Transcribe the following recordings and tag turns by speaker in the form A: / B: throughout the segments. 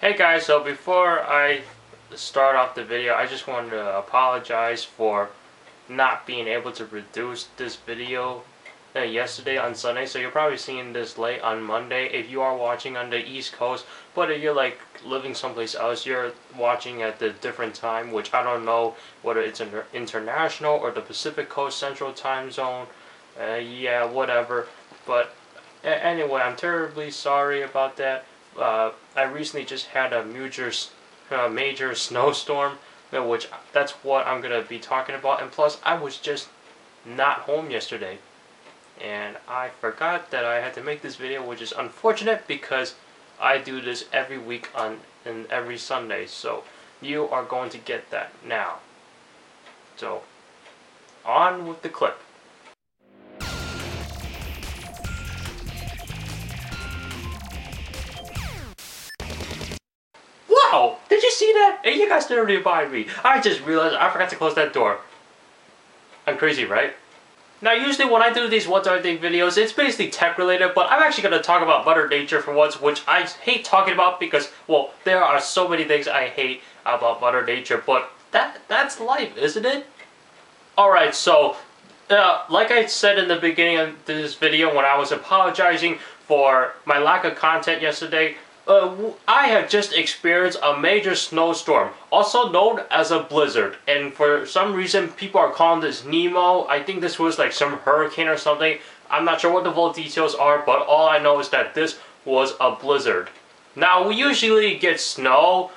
A: Hey guys, so before I start off the video, I just wanted to apologize for not being able to produce this video yesterday on Sunday. So you're probably seeing this late on Monday if you are watching on the East Coast. But if you're like living someplace else, you're watching at the different time, which I don't know whether it's international or the Pacific Coast Central Time Zone. Yeah, whatever. But anyway, I'm terribly sorry about that. I recently just had a major snowstorm, which that's what I'm gonna be talking about. And plus, I was just not home yesterday, and I forgot that I had to make this video, which is unfortunate because I do this every week and every Sunday. So you are going to get that now. So on with the clip. Wow! Did you see that? Hey, you guys didn't remind me. I just realized I forgot to close that door. I'm crazy, right? Now, usually when I do these What's Our Thing videos, it's basically tech related, but I'm actually going to talk about Mother Nature for once, which I hate talking about because, well, there are so many things I hate about Mother Nature, but that's life, isn't it? Alright, so, like I said in the beginning of this video when I was apologizing for my lack of content yesterday, I have just experienced a major snowstorm, also known as a blizzard, and for some reason people are calling this Nemo. I think this was like some hurricane or something. I'm not sure what the full details are, but all I know is that this was a blizzard. Now, we usually get snow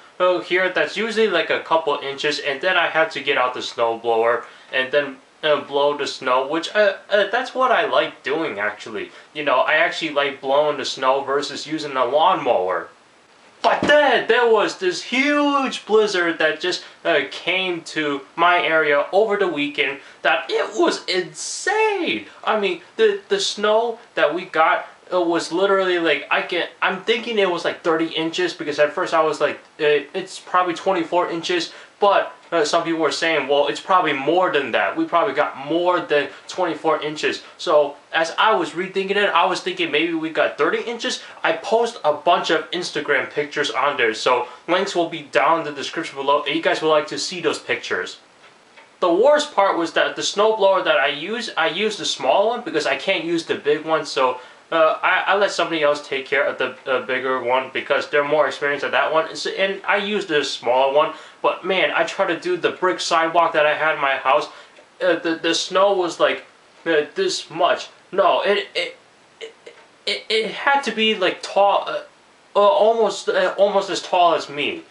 A: here that's usually like a couple inches, and then I have to get out the snow blower and then blow the snow, which that's what I like doing actually. You know, I actually like blowing the snow versus using a lawnmower. But then there was this huge blizzard that just came to my area over the weekend that it was insane. I mean, the snow that we got was literally like, I'm thinking it was like 30 inches because at first I was like, it's probably 24 inches, but some people were saying, well, it's probably more than that. We probably got more than 24 inches. So as I was rethinking it, I was thinking maybe we got 30 inches. I post a bunch of Instagram pictures on there, so links will be down in the description below if you guys would like to see those pictures. The worst part was that the snowblower that I used the small one because I can't use the big one, so I let somebody else take care of the bigger one because they're more experienced at that one. And I used the smaller one, but man, I tried to do the brick sidewalk that I had in my house. The snow was like this much. No, it had to be like tall, almost as tall as me,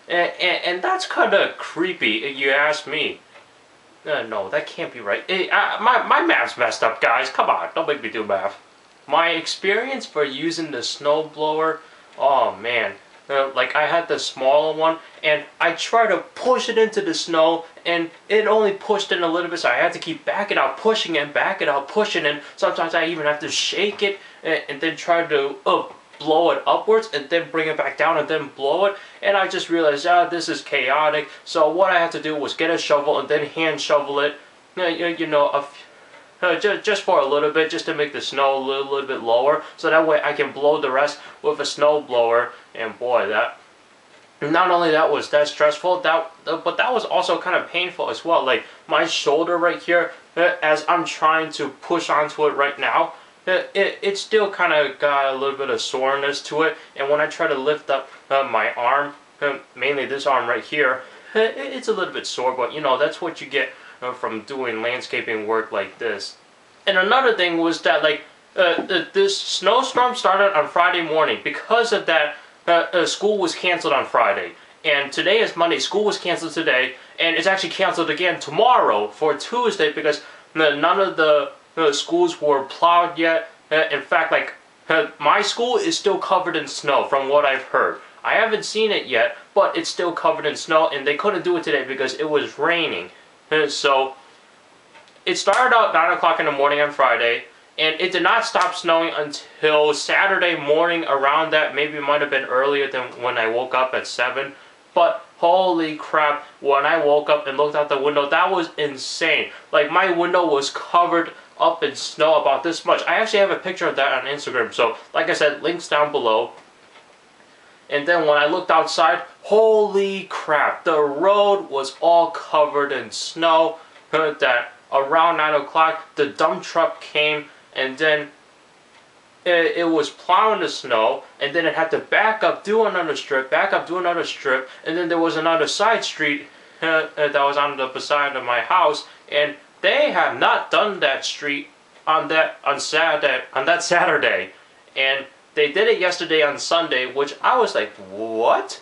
A: and that's kind of creepy if you ask me. No, that can't be right. My math's messed up, guys. Come on, don't make me do math. My experience for using the snowblower, oh man, like I had the smaller one and I tried to push it into the snow and it only pushed in a little bit, so I had to keep backing out, pushing and backing out, pushing, and sometimes I even have to shake it and then try to blow it upwards and then bring it back down and then blow it, and I just realized, this is chaotic. So what I had to do was get a shovel and then hand shovel it, you know, just for a little bit, just to make the snow a little bit lower, so that way I can blow the rest with a snow blower. And boy, that not only that was that stressful, but that was also kind of painful as well. Like my shoulder right here, as I'm trying to push onto it right now, it still kind of got a little bit of soreness to it. And when I try to lift up my arm, mainly this arm right here, it's a little bit sore, but you know, that's what you get from doing landscaping work like this. And another thing was that like this snowstorm started on Friday morning. Because of that, school was canceled on Friday, and today is Monday. School was canceled today, and it's actually canceled again tomorrow for Tuesday because none of the schools were plowed yet. In fact, like my school is still covered in snow from what I've heard. I haven't seen it yet, but it's still covered in snow, and they couldn't do it today because it was raining. So it started out 9 o'clock in the morning on Friday, and it did not stop snowing until Saturday morning around that. Maybe it might have been earlier than when I woke up at 7. But holy crap, when I woke up and looked out the window, that was insane. Like my window was covered up in snow about this much. I actually have a picture of that on Instagram, so like I said, links down below. And then when I looked outside, holy crap, the road was all covered in snow. That around 9 o'clock, the dump truck came, and then it was plowing the snow, and then it had to back up, do another strip, back up, do another strip, and then there was another side street that was on the beside of my house, and they have not done that street on that Saturday, and they did it yesterday on Sunday, which I was like, what?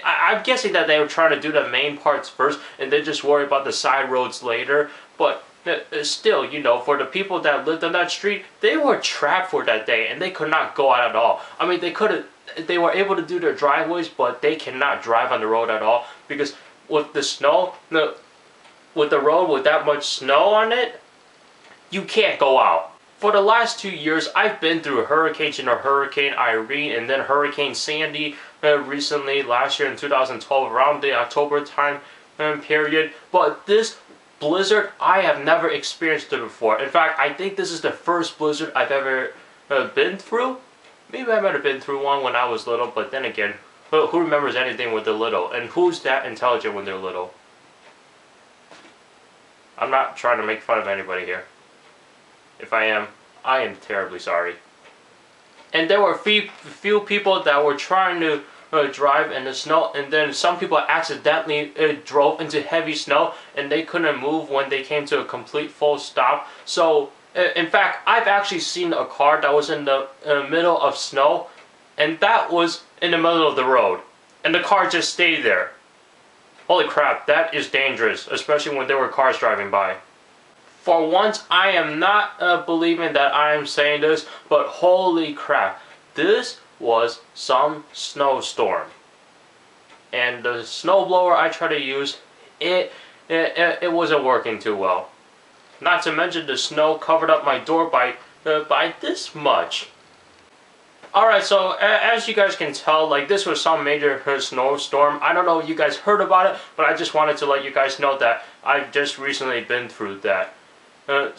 A: I'm guessing that they were trying to do the main parts first, and then just worry about the side roads later, but still, you know, for the people that lived on that street, they were trapped for that day, and they could not go out at all. I mean, they were able to do their driveways, but they cannot drive on the road at all, because with the snow, with the road with that much snow on it, you can't go out. For the last 2 years, I've been through hurricanes, you know, Hurricane Irene and then Hurricane Sandy recently, last year in 2012, around the October time period. But this blizzard, I have never experienced it before. In fact, I think this is the first blizzard I've ever been through. Maybe I might have been through one when I was little, but then again, who remembers anything when they're little? And who's that intelligent when they're little? I'm not trying to make fun of anybody here. If I am terribly sorry. And there were few people that were trying to drive in the snow, and then some people accidentally drove into heavy snow, and they couldn't move when they came to a complete full stop. So, in fact, I've actually seen a car that was in the middle of snow, and that was in the middle of the road, and the car just stayed there. Holy crap, that is dangerous, especially when there were cars driving by. For once, I am not believing that I am saying this, but holy crap, this was some snowstorm. And the snowblower I tried to use, it wasn't working too well. Not to mention the snow covered up my door by this much. Alright, so as you guys can tell, like, this was some major snowstorm. I don't know if you guys heard about it, but I just wanted to let you guys know that I've just recently been through that. I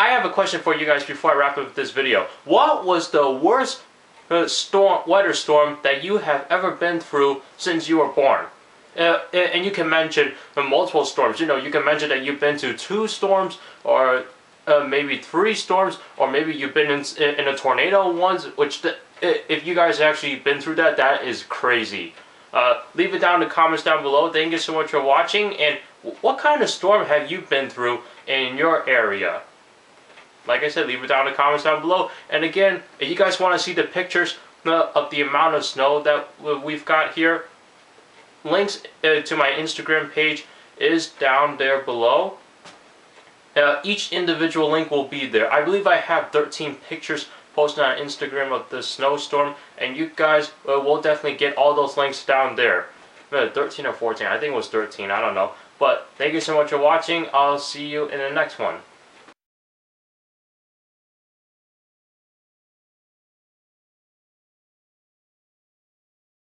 A: have a question for you guys before I wrap up this video. What was the worst weather storm that you have ever been through since you were born? And you can mention multiple storms. You know, you can mention that you've been to 2 storms, or maybe 3 storms, or maybe you've been in a tornado once, which if you guys actually been through that, that is crazy. Leave it down in the comments down below. Thank you so much for watching, and what kind of storm have you been through in your area? Like I said, leave it down in the comments down below. And again, if you guys want to see the pictures of the amount of snow that we've got here, links to my Instagram page is down there below. Each individual link will be there. I believe I have 13 pictures posted on Instagram of the snowstorm, and you guys will definitely get all those links down there. 13 or 14, I think it was 13, I don't know. But thank you so much for watching. I'll see you in the next one.